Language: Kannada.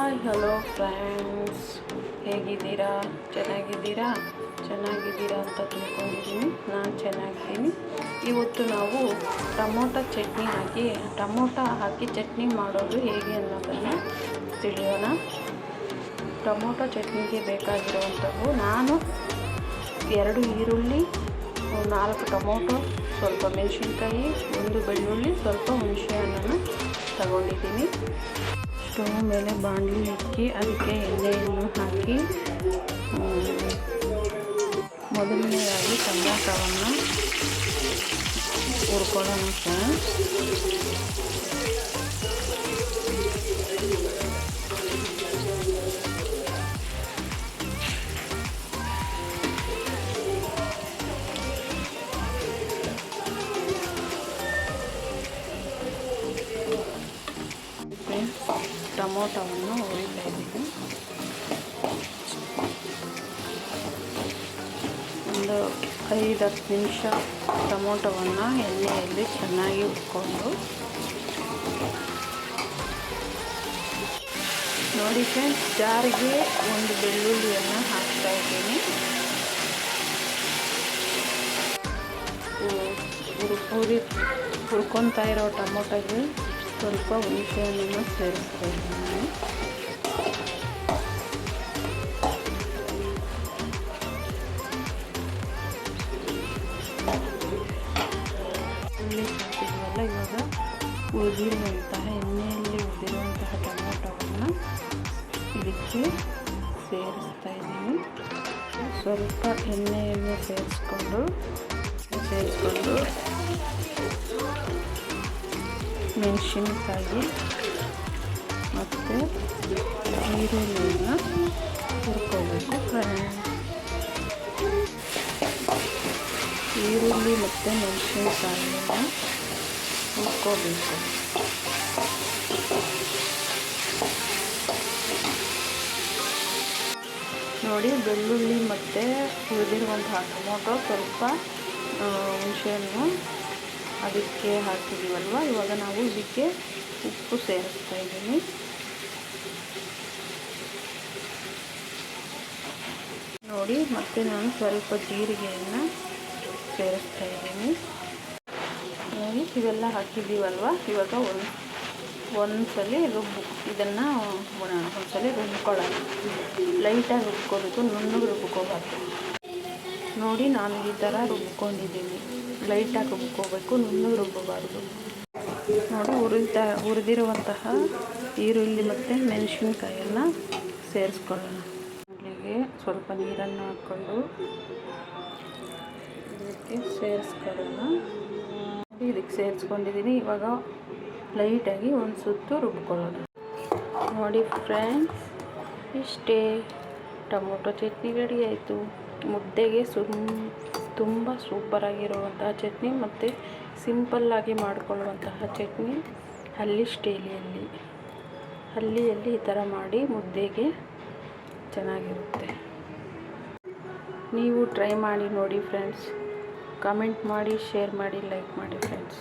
ಹಾಯ್ ಹಲೋ ಫ್ರೆಂಡ್ಸ್, ಹೇಗಿದ್ದೀರಾ? ಚೆನ್ನಾಗಿದ್ದೀರಾ ಅಂತ ತಿಳ್ಕೊಂಡಿದ್ದೀನಿ. ನಾನು ಚೆನ್ನಾಗಿದ್ದೀನಿ. ಇವತ್ತು ನಾವು ಟೊಮೊಟೊ ಹಾಕಿ ಚಟ್ನಿ ಮಾಡೋದು ಹೇಗೆ ಅನ್ನೋದನ್ನು ತಿಳಿಯೋಣ. ಟೊಮೊಟೊ ಚಟ್ನಿಗೆ ಬೇಕಾಗಿರುವಂಥದ್ದು, ನಾನು 2 ಈರುಳ್ಳಿ, 4 ಟೊಮೊಟೊ, ಸ್ವಲ್ಪ ಮೆಣಸಿನ್ಕಾಯಿ, 1 ಬೆಳ್ಳುಳ್ಳಿ, ಸ್ವಲ್ಪ ಹುಣಸೆ ಹಣ್ಣನ್ನು ತಗೊಂಡಿದ್ದೀನಿ. ಸ್ಟವ್ ಮೇಲೆ ಬಾಣಲಿ ಇಕ್ಕಿ ಅದಕ್ಕೆ ಎಣ್ಣೆಯನ್ನು ಹಾಕಿ ಮೊದಲನೆಯದಾಗಿ ಟೊಮೊಟೊವನ್ನು ಹುರ್ಕೊಳ್ಳೋಣ ಫ್ರೆಂಡ್ಸ್. ಟೊಮೊಟೊವನ್ನು ಹುರಿತಾ ಇದ್ದೀನಿ. ಒಂದು 5-10 ನಿಮಿಷ ಟೊಮೊಟೊವನ್ನು ಎಣ್ಣೆಯಲ್ಲಿ ಚೆನ್ನಾಗಿ ಹುರ್ಕೊಂಡು ನೋಡಿ ಫ್ರೆಂಡ್ಸ್, ಜಾರಿಗೆ 1 ಬೆಳ್ಳುಳ್ಳಿಯನ್ನು ಹಾಕ್ತಾ ಇದ್ದೀನಿ. ಹುರ್ಕೊತಾ ಇರೋ ಟೊಮೊಟೊಗೆ ಸ್ವಲ್ಪ ಹುಣಸೆ ಹಣ್ಣನ್ನು ಸೇರಿಸ್ತಾ ಇದ್ದೀನಿ. ಇವಾಗ ಎಣ್ಣೆಯಲ್ಲಿ ಉರಿದಿರುವಂತಹ ಟೊಮೊಟೊವನ್ನು ಇದಕ್ಕೆ ಸೇರಿಸ್ತಾ ಇದ್ದೀನಿ. ಸ್ವಲ್ಪ ಎಣ್ಣೆಯನ್ನು ಸೇರಿಸ್ಕೊಂಡು ಮೆಣಸಿನ್ಕಾಯಿ ಮತ್ತು ಈರುಳ್ಳಿಯನ್ನು ಹುರ್ಕೋಬೇಕು. ಈರುಳ್ಳಿ ಮತ್ತು ಮೆಣಸಿನ್ಕಾಯಿಯನ್ನು ಹುರ್ಕೋಬೇಕು. ನೋಡಿ, ಬೆಳ್ಳುಳ್ಳಿ ಮತ್ತು ಹುರಿದಿರುವಂತಹ ಟೊಮೊಟೊ, ಸ್ವಲ್ಪ ಹುಣಸೆಹಣ್ಣು ಅದಕ್ಕೆ ಹಾಕಿದ್ದೀವಲ್ವ. ಇವಾಗ ನಾವು ಇದಕ್ಕೆ ಉಪ್ಪು ಸೇರಿಸ್ತಾ ಇದ್ದೀನಿ. ನೋಡಿ, ಮತ್ತೆ ನಾನು ಸ್ವಲ್ಪ ಜೀರಿಗೆಯನ್ನು ಸೇರಿಸ್ತಾ ಇದ್ದೀನಿ. ನೋಡಿ, ಇವೆಲ್ಲ ಹಾಕಿದ್ದೀವಲ್ವ. ಇವಾಗ ಒಂದ್ಸಲಿ ಇದನ್ನು ಒಂದ್ಸಲಿ ರುಬ್ಕೊಳ್ಳೋಣ. ಲೈಟಾಗಿ ರುಬ್ಕೋಬೇಕು, ನುಣ್ಣಗೆ ರುಬ್ಕೋಬಾರ್ದು. ನೋಡಿ, ನಾನು ಈ ಥರ ರುಬ್ಕೊಂಡಿದ್ದೀನಿ. ಲೈಟಾಗಿ ರುಬ್ಕೋಬೇಕು, ನುಣ್ಣಗೆ ರುಬ್ಬಬಾರ್ದು. ನೋಡಿ, ಹುರಿದಿರುವಂತಹ ಈರುಳ್ಳಿ ಮತ್ತು ಮೆಣಸಿನ್ಕಾಯನ್ನು ಸೇರಿಸ್ಕೊಳ್ಳೋಣ. ಇಲ್ಲಿಗೆ ಸ್ವಲ್ಪ ನೀರನ್ನು ಹಾಕ್ಕೊಂಡು ಇದಕ್ಕೆ ಸೇರಿಸ್ಕೊಳ್ಳೋಣ. ಇದಕ್ಕೆ ಸೇರಿಸ್ಕೊಂಡಿದ್ದೀನಿ. ಇವಾಗ ಲೈಟಾಗಿ ಒಂದು ಸುತ್ತು ರುಬ್ಕೊಳ್ಳೋಣ. ನೋಡಿ ಫ್ರೆಂಡ್ಸ್, ಇಷ್ಟೇ, ಟೊಮೊಟೊ ಚಟ್ನಿ ರೆಡಿ ಆಯಿತು. ಮುದ್ದೆಗೆ ತುಂಬ ಸೂಪರಾಗಿರುವಂತಹ ಚಟ್ನಿ ಮತ್ತು ಸಿಂಪಲ್ಲಾಗಿ ಮಾಡಿಕೊಳ್ಳುವಂತಹ ಚಟ್ನಿ. ಹಳ್ಳಿಯಲ್ಲಿ ಈ ಥರ ಮಾಡಿ ಮುದ್ದೆಗೆ ಚೆನ್ನಾಗಿರುತ್ತೆ. ನೀವು ಟ್ರೈ ಮಾಡಿ ನೋಡಿ ಫ್ರೆಂಡ್ಸ್. ಕಾಮೆಂಟ್ ಮಾಡಿ, ಶೇರ್ ಮಾಡಿ, ಲೈಕ್ ಮಾಡಿ ಫ್ರೆಂಡ್ಸ್.